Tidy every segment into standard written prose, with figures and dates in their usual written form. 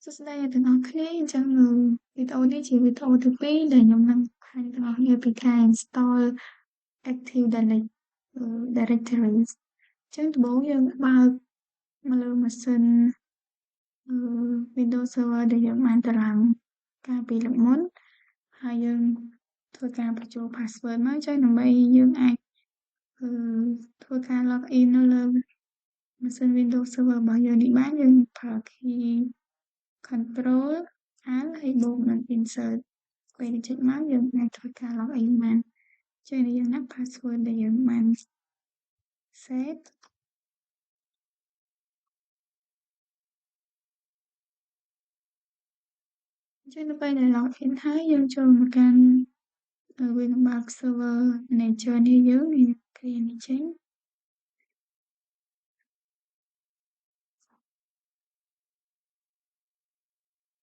សួស្តីអ្នកទាំងអស់គ្នាអញ្ចឹងវីដេអូនេះជាវីដេអូទី2ដែលខ្ញុំនឹងបង្ហាញអ្នកទាំងអស់គ្នាពីការ install Active Directories អញ្ចឹងដំបូងយើងបើកមកលើម៉ាស៊ីនWindows Server ដែលយើងបានតឡើងកាលពីលើកមុនហើយយើងធ្វើការបញ្ចូល password មកអញ្ចឹងដើម្បីយើងអាចធ្វើការ log in នៅលើម៉ាស៊ីន Windows Server របស់យើងនេះបានយើងប្រើ key Control Alt ហើយបូកនឹង Insert ពេលចុចមកយើងអាចធ្វើការ log in បានចឹងយើងដាក់ password ដែលយើងបាន set ចឹងនៅពេលដែល log in ហើយយើងចូលមកកាន់វានឹងបើក server manager នេះយើងនេះ clear នេះចេញ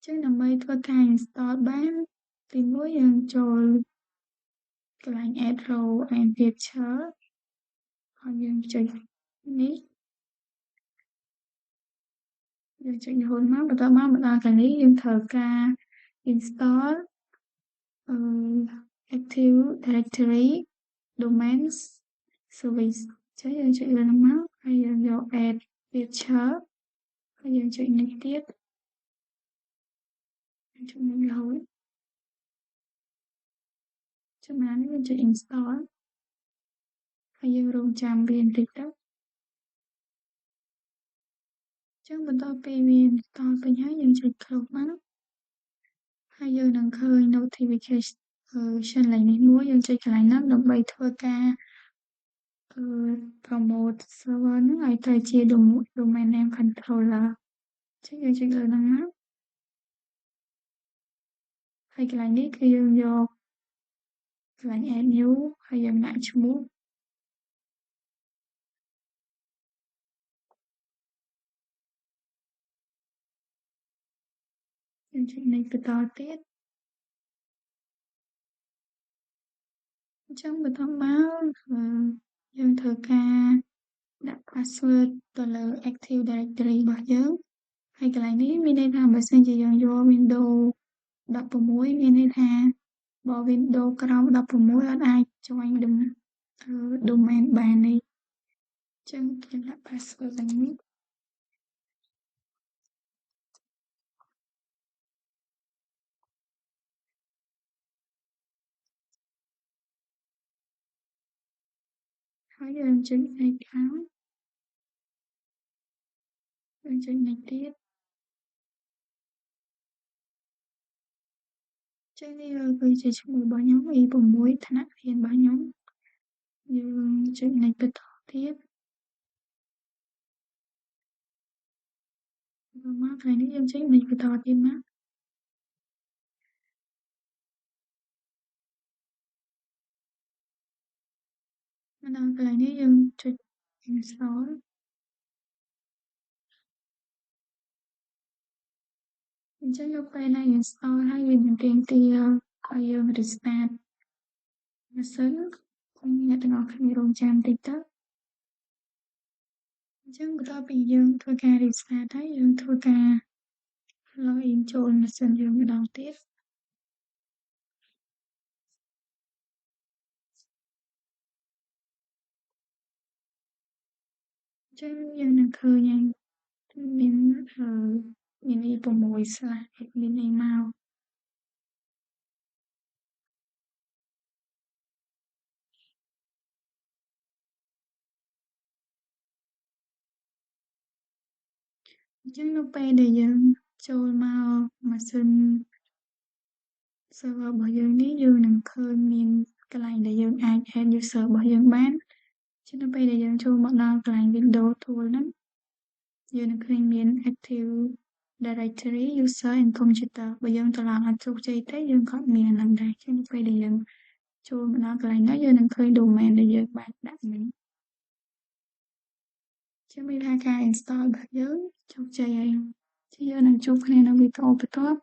ចឹងដើម្បីធ្វើការ install បានទីមួយយើងចូលកន្លែង add row and feature ហើយយើងចុចនេះយើងចុចរហូតមកបន្ទាប់មកដល់កន្លែងនេះយើងត្រូវការ install Active Directory Domains Service ចឹងយើងចុចលើហ្នឹងមកហើយយើងយក add feature ហើយយើងចុចនេះទៀតចុចនេះរហូតចាំបានយើងចុច install ហើយយើងរងចាំវាបន្តិចទៅចឹងបន្ទាប់ពីវា install ពេញហើយយើងចុច close មកហើយយើងនឹងឃើញ notification ឡើងនេះមួយយើងចុចកន្លែងហ្នឹងដើម្បីធ្វើការpromote server ហ្នឹងឲ្យទៅជា domain name controller ចឹងយើងចុចលើហ្នឹងមកហើយកន្លែងនេះគឺយើងយកកន្លែង add new ហើយយើងដាក់ឈ្មោះយើងចុចនេះបន្តទៀតអញ្ចឹងបន្តមកយើងធ្វើការដាក់ password ទៅលើ Active Directory របស់យើងហើយកន្លែងនេះមានន័យថាបើសិនជាយើងយក Windows 16មានន័យថាបើ Windows ក្រោម16អត់អាច join domain បានទេអញ្ចឹងយើងដាក់ password ឡើងនេះហើយយើងចុច next ហើយយើងចុច next ទៀតចឹងនេះគឺជាឈ្មោះរបស់ខ្ញុំ E6 ថ្នាក់រៀនរបស់ខ្ញុំយើងចុច next បន្តទៀតមកថ្ងៃនេះយើងចុច next បន្តទៀតមកដល់កន្លែងនេះយើងចុច install អញ្ចឹងនៅពេលដែល install ហើយវានឹងទាមទារឲ្យយើង restart ម៉ាស៊ីនអ្នកទាំងអស់គ្នារងចាំតិចទៅអញ្ចឹងបន្ទាប់ពីយើងធ្វើការ restart ហើយយើងធ្វើការ login ចូលម៉ាស៊ីនយើងម្ដងទៀតអញ្ចឹងយើងនឹងឃើញមានមាន E6/admin នេះមកអញ្ចឹងនៅពេលដែលយើងចូលមកម៉ាស៊ីន server របស់យើងនេះយើងនឹងឃើញមានកន្លែងដែលយើងអាច add user របស់យើងបានចឹងនៅពេលដែលយើងចូលមកដល់កន្លែង Windows Tool ហ្នឹងយើងនឹងឃើញមាន Active Directory User and Computer បើយើងត្រឡប់អត់ជោគជ័យទេយើងក៏មានអាហ្នឹងដែរចឹងនៅពេលដែលយើងចូលមកដល់កន្លែងហ្នឹងយើងនឹងឃើញ domain ដែលយើងបានដាក់មិញចឹងមានថាការ install របស់យើងជោគជ័យហើយចឹងយើងនឹងជួបគ្នានៅវីដេអូបន្ទាប់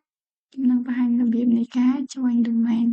ខ្ញុំនឹងបង្ហាញរបៀបនៃការ join domain